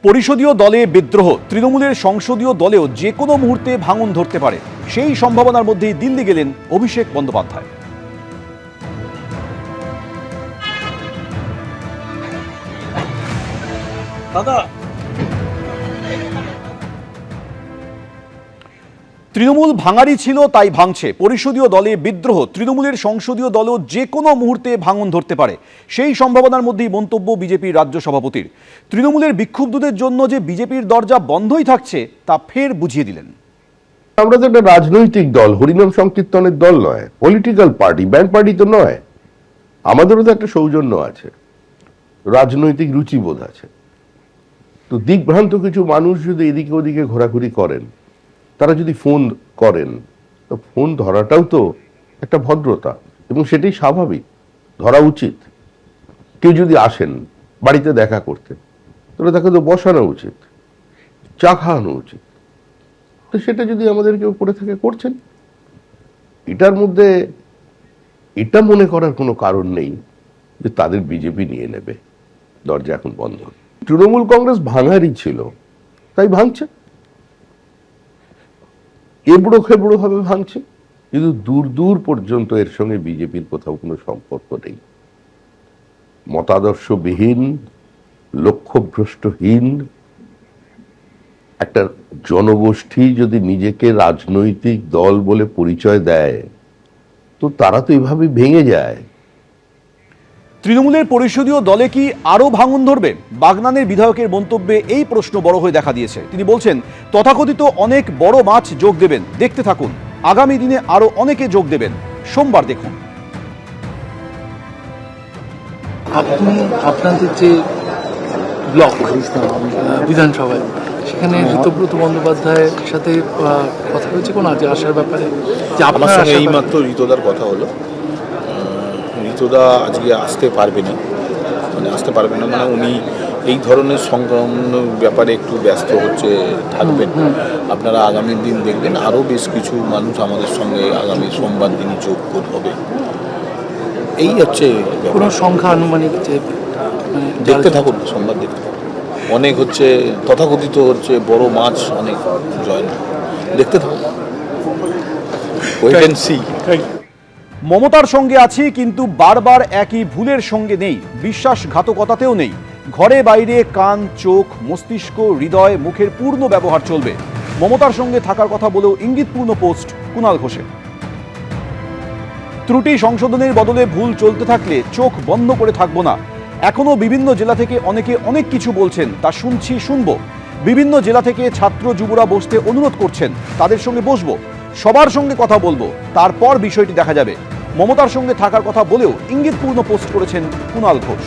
পরিষদীয় দলে বিদ্রোহ, তৃণমূলের সংসদীয় দলেও যে কোনো মুহূর্তে ভাঙন ধরতে পারে, সেই সম্ভাবনার মধ্যেই দিল্লি গেলেন অভিষেক বন্দ্যোপাধ্যায়। তৃণমূল ভাঙারই ছিল, তাই ভাঙছে। পরিষদীয় দলে বিদ্রোহ, তৃণমূলের সংসদীয় দলও যে কোনো মুহূর্তে ভাঙন ধরতে পারে, সেই সম্ভাবনার মধ্যেই মন্তব্য বিজেপির রাজ্য সভাপতির। তৃণমূলের বিক্ষুব্ধদের জন্য যে বিজেপির দরজা বন্ধই থাকছে তা ফের বুঝিয়ে দিলেন। আমরা তো একটা রাজনৈতিক দল, হরিনাম সংকীর্তনের দল নয়, পলিটিক্যাল পার্টি, ব্যান্ড পার্টি তো নয়। আমাদেরও তো একটা সৌজন্য আছে, রাজনৈতিক রুচিবোধ আছে। তো দিকভ্রান্ত কিছু মানুষ যদি এদিকে ওদিকে ঘোরাঘুরি করেন, তারা যদি ফোন করেন, তো ফোন ধরাটাও তো একটা ভদ্রতা, এবং সেটাই স্বাভাবিক, ধরা উচিত। কেউ যদি আসেন বাড়িতে দেখা করতে, তাহলে তাকে তো বসানো উচিত, চা খাওয়ানো উচিত। তো সেটা যদি আমাদের কেউ করে থাকে, করছেন। এটার মধ্যে এটা মনে করার কোনো কারণ নেই যে তাদের বিজেপি নিয়ে নেবে। দরজা এখন বন্ধ। তৃণমূল কংগ্রেস ভাঙারই ছিল, তাই ভাঙছে, এবড়ো খেবড়ো ভাবে ভাঙছে, কিন্তু দূর দূর পর্যন্ত এর সঙ্গে বিজেপির কোথাও কোনো সম্পর্ক নেই। মতাদর্শবিহীন, লক্ষ্যভ্রষ্টহীন একটা জনগোষ্ঠী যদি নিজেকে রাজনৈতিক দল বলে পরিচয় দেয়, তো তারা তো এভাবে ভেঙে যায়। তৃণমূলের পরিষদীয় দলে কি আরো ভাঙন ধরবে? বাগনানের বিধায়কের মন্তব্যে এই প্রশ্ন বড় হয়ে দেখা দিয়েছে। তিনি বলছেন, তথাকথিত অনেক বড় মাছ যোগ দেবেন, দেখতে থাকুন। আগামী দিনে আরো অনেকে যোগ দেবেন, সোমবার দেখুন। আপনাদের যে ব্লক বিধানসভায়, সেখানে ঋতব্রত বন্দ্যোপাধ্যায়ের সাথে কথা হয়েছে কোনো আজ আসার ব্যাপারে? যে আমার সঙ্গে এইমাত্র ঋতদার কথা হলো। ঋতদা আজকে আসতে পারবে না, মানে উনি এই ধরনের সংক্রমণ ব্যাপারে একটু ব্যস্ত থাকবেন। আপনারা আগামী দিন দেখবেন আরও বেশ কিছু মানুষ আমাদের সঙ্গে আগামী সোমবার দিনই যোগ হবে। এই হচ্ছে কোনো সংখ্যা আনুমানিক যে দেখতে থাকুন, সোমবার দেখতে থাকুন। অনেক তথাকথিত বড় মাছ অনেক জয়েন, দেখতে থাকুন। Wait and see. মমতার সঙ্গে আছি, কিন্তু বারবার একই ভুলের সঙ্গে নেই, বিশ্বাসঘাতকতাতেও নেই। ঘরে বাইরে কান, চোখ, মস্তিষ্ক, হৃদয়, মুখের পূর্ণ ব্যবহার চলবে। মমতার সঙ্গে থাকার কথা বলেও ইঙ্গিতপূর্ণ পোস্ট কুণাল ঘোষের। ত্রুটি সংশোধনের বদলে ভুল চলতে থাকলে চোখ বন্ধ করে থাকবো না। এখনো বিভিন্ন জেলা থেকে অনেকে অনেক কিছু বলছেন, তা শুনবো। বিভিন্ন জেলা থেকে ছাত্র যুবরা বসতে অনুরোধ করছেন, তাদের সঙ্গে বসবো, সবার সঙ্গে কথা বলবো, তারপর বিষয়টি দেখা যাবে। মমতার সঙ্গে থাকার কথা বলেও ইঙ্গিতপূর্ণ পোস্ট করেছেন কুণাল ঘোষ।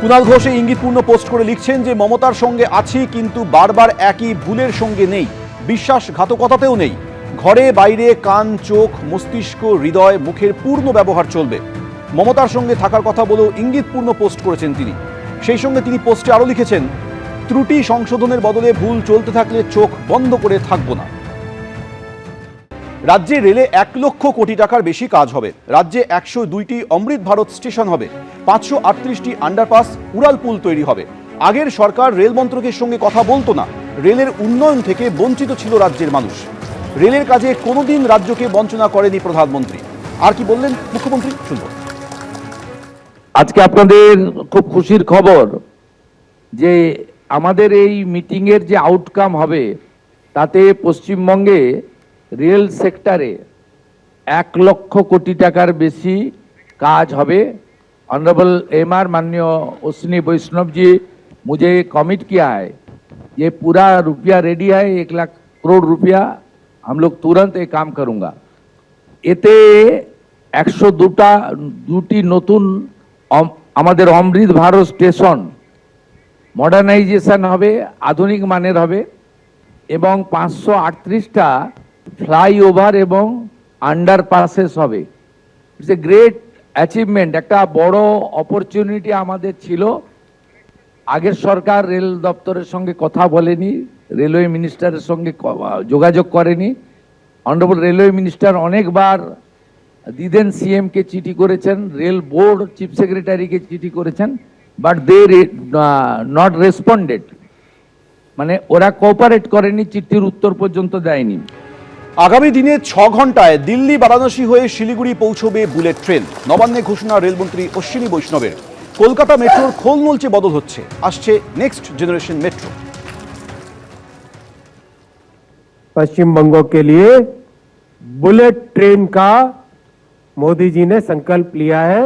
কুণাল ঘোষ এই ইঙ্গিতপূর্ণ পোস্ট করে লিখছেন যে মমতার সঙ্গে আছি, কিন্তু বারবার একই ভুলের সঙ্গে নেই, বিশ্বাসঘাতকতাতেও নেই। ঘরে বাইরে কান, চোখ, মস্তিষ্ক, হৃদয়, মুখের পূর্ণ ব্যবহার চলবে। মমতার সঙ্গে থাকার কথা বলেও ইঙ্গিতপূর্ণ পোস্ট করেছেন তিনি। সেই সঙ্গে তিনি পোস্টে আরও লিখেছেন, ত্রুটি সংশোধনের বদলে ভুল চলতে থাকলে চোখ বন্ধ করে থাকবো না। রাজ্যে রেলে 1 লক্ষ কোটি টাকার বেশি কাজ হবে। রাজ্যে 102টি অমৃত ভারত স্টেশন হবে, 538টি আন্ডারপাস, উড়ালপুল তৈরি হবে। আগের সরকার রেল মন্ত্রকের সঙ্গে কথা বলতো না। রেলের উন্নয়ন থেকে বঞ্চিত ছিল রাজ্যের মানুষ। রেলের কাজে কোনোদিন রাজ্যকে বঞ্চনা করেনি প্রধানমন্ত্রী। আর কি বললেন মুখ্যমন্ত্রী, শুনব। আজকে আপনাদের খুব খুশির খবর যে আমাদের এই মিটিংয়ের যে আউটকাম হবে, তাতে পশ্চিমবঙ্গে রেল সেক্টরে 1 লক্ষ কোটি টাকার বেশি কাজ হবে। ऑनरेबल एमआर माननीय अश्विनी वैष्णव जी मुझे कमिट किया है, ये पूरा रुपया रेडी है, 1 लाख करोड़ रुपया हम लोग तुरंत ये काम करूंगा। এতে 102টি নতুন আমাদের অমৃত ভারত স্টেশন মডার্নাইজেশন হবে, আধুনিক মানের হবে, এবং 538টা ফ্লাইওভার এবং আন্ডারপাসেস হবে। ইটস এ গ্রেট অ্যাচিভমেন্ট, একটা বড় অপরচুনিটি আমাদের ছিল। আগের সরকার রেল দপ্তরের সঙ্গে কথা বলেনি, রেলওয়ে মিনিস্টারের সঙ্গে যোগাযোগ করেনি। অনারেবল রেলওয়ে মিনিস্টার অনেকবার দিদেন সিএমকে চিঠি করেছেন, রেল বোর্ড চিফ সেক্রেটারিকে চিঠি করেছেন, বাট দে নট রেসপন্ডেড, মানে ওরা কোঅপারেট করেনি, চিঠির উত্তর পর্যন্ত দেয়নি। আগামী দিনে 6 ঘন্টায় দিল্লি বারাণসী হয়ে শিলিগুড়ি পৌঁছবে বুলেট ট্রেন। নবান্নে ঘোষণা রেলমন্ত্রী অশ্বিনী বৈষ্ণবের। কলকাতা মেট্রোর খোল নলচে বদল হচ্ছে, আসছে নেক্সট জেনারেশন মেট্রো। पश्चिम बंगों के लिए बुलेट ट्रेन का मोदी जी ने संकल्प लिया है,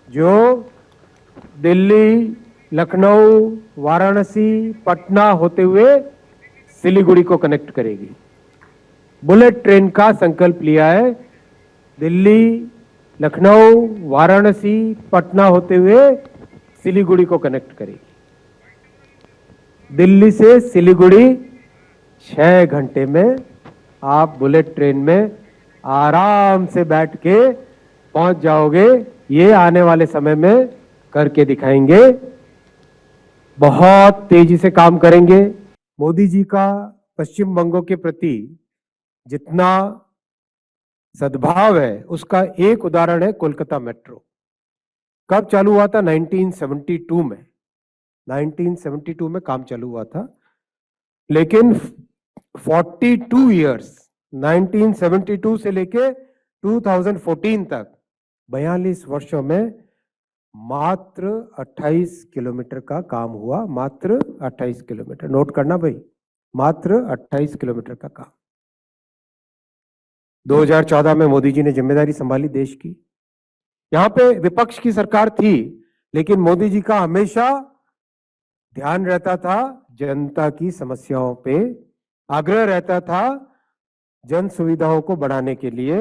जो दिल्ली, लखनऊ, वाराणसी, पटना होते हुए सिलीगुड़ी को कनेक्ट करेगी। बुलेट ट्रेन का संकल्प लिया है, दिल्ली, लखनऊ, वाराणसी, पटना होते हुए सिलीगुड़ी को कनेक्ट करेगी। दिल्ली से सिलीगुड़ी 6 घंटे में आप बुलेट ट्रेन में आराम से बैठ के पहुंच जाओगे। ये आने वाले समय में करके दिखाएंगे, बहुत तेजी से काम करेंगे। मोदी जी का पश्चिम बंगों के प्रति जितना सद्भाव है, उसका एक उदाहरण है कोलकाता मेट्रो। कब चालू हुआ था? 1972 में। 1972 में काम चालू हुआ था, लेकिन 42 इयर्स, 1972 से लेके 2014 तक 42 वर्षों में मात्र 28 किलोमीटर का काम हुआ। मात्र 28 किलोमीटर, नोट करना भाई, मात्र 28 किलोमीटर का काम। 2014 में मोदी जी ने जिम्मेदारी संभाली देश की। यहां पे विपक्ष की सरकार थी, लेकिन मोदी जी का हमेशा ध्यान रहता था जनता की समस्याओं पे, आग्रह रहता था जन सुविधाओं को बढ़ाने के लिए।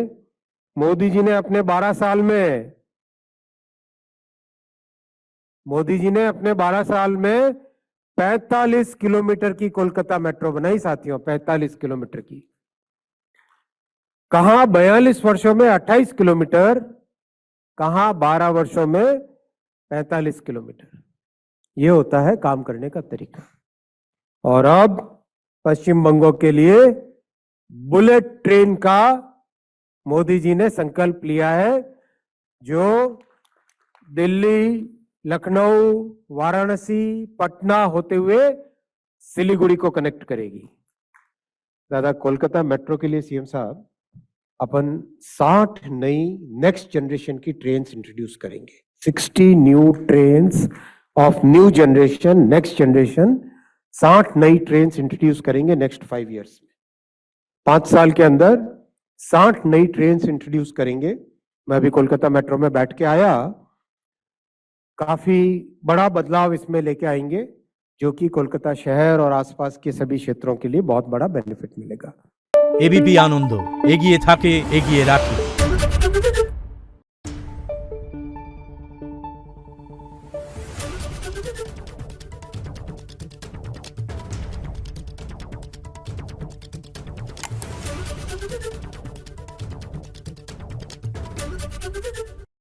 मोदी जी ने अपने 12 साल में 45 किलोमीटर की कोलकाता मेट्रो बनाई साथियों, 45 किलोमीटर की। कहां 42 वर्षों में 28 किलोमीटर, कहां 12 वर्षों में 45 किलोमीटर। ये होता है काम करने का तरीका। और अब पश्चिम बंगों के लिए बुलेट ट्रेन का मोदी जी ने संकल्प लिया है, जो दिल्ली, लखनऊ, वाराणसी, पटना होते हुए सिलीगुड़ी को कनेक्ट करेगी। दादा, कोलकाता मेट्रो के लिए सीएम साहब अपन 60 नई नेक्स्ट जनरेशन की ट्रेन्स इंट्रोड्यूस करेंगे। 60 new trains of new generation, next generation, 60 नई ट्रेन्स इंट्रोड्यूस करेंगे नेक्स्ट 5 इयर्स में। 5 साल के अंदर 60 नई ट्रेन्स इंट्रोड्यूस करेंगे। मैं अभी कोलकाता मेट्रो में बैठ के आया, काफी बड़ा बदलाव इसमें लेके आएंगे, जो कि कोलकाता शहर और आसपास के सभी क्षेत्रों के लिए बहुत बड़ा बेनिफिट मिलेगा। एबीपी आनंद एगिए थाके एगिए राखे। Thank you.